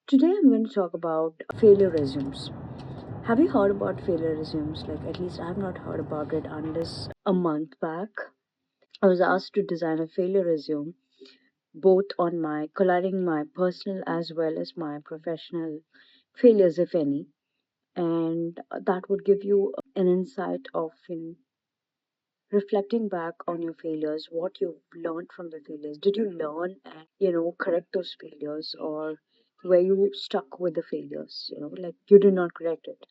Today I'm going to talk about failure resumes. Have you heard about failure resumes? Like, at least I have not heard about it unless a month back I was asked to design a failure resume, both on my colliding my personal as well as my professional failures, if any. And that would give you an insight of reflecting back on your failures, what you've learned from the failures. Did you learn and correct those failures, or were you stuck with the failures? Like you did not correct it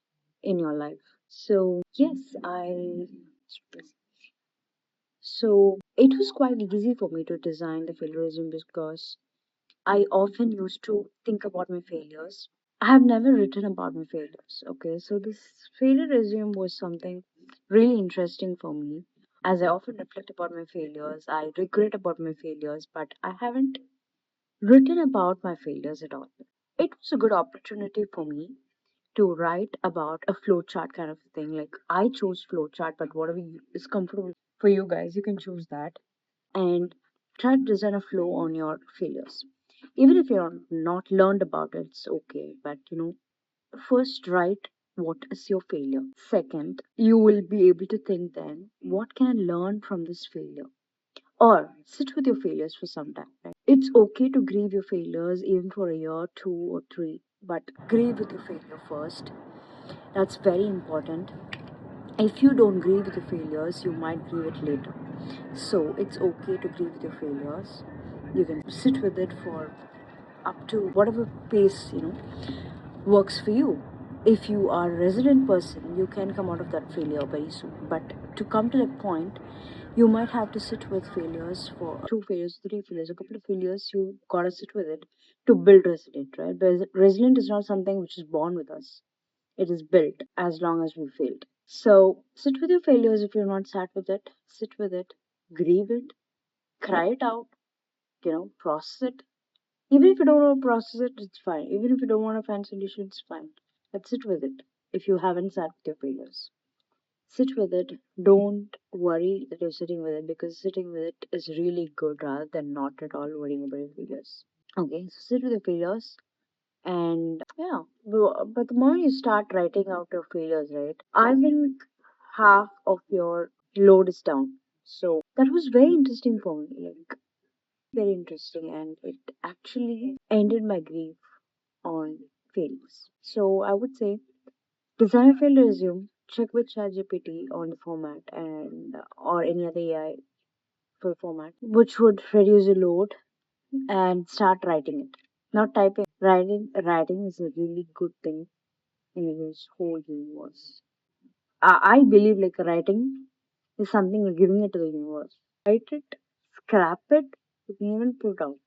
in your life. So yes, I. So it was quite easy for me to design the failure resume because I often used to think about my failures. I have never written about my failures. Okay, so this failure resume was something really interesting for me. As I often reflect about my failures, I regret about my failures, but I haven't written about my failures at all. It was a good opportunity for me to write about a flowchart kind of thing. Like I chose flowchart, but whatever is comfortable for you guys, you can choose that and try to design a flow on your failures. Even if you're not learned about it, it's okay. But first write what is your failure. Second, you will be able to think then, what can I learn from this failure? Or sit with your failures for some time. Right? It's okay to grieve your failures even for a year, 2 or 3, but grieve with your failure first. That's very important. If you don't grieve with your failures, you might grieve it later. So it's okay to grieve with your failures. You can sit with it for up to whatever pace works for you. If you are a resilient person, you can come out of that failure very soon. But to come to that point, you might have to sit with failures for 2 failures, 3 failures, a couple of failures. You gotta sit with it to build resilient, right? But resilient is not something which is born with us. It is built as long as we failed. So sit with your failures if you're not sat with it. Sit with it, grieve it, cry it out, process it. Even if you don't want to process it, it's fine. Even if you don't want to find solution, it's fine. But sit with it if you haven't sat with your failures. Sit with it. Don't worry that you're sitting with it because sitting with it is really good rather than not at all worrying about your failures. Okay, so sit with your failures and yeah, but the moment you start writing out your failures, right? I think half of your load is down. So that was very interesting for me. Like very interesting, and it actually ended my grief on failures. So I would say design a failed resume, check with ChatGPT on the format and or any other AI for format, which would reduce the load and start writing it. Not typing. Writing is a really good thing in this whole universe. I believe like writing is something you're giving it to the universe. Write it, scrap it, you can even put out.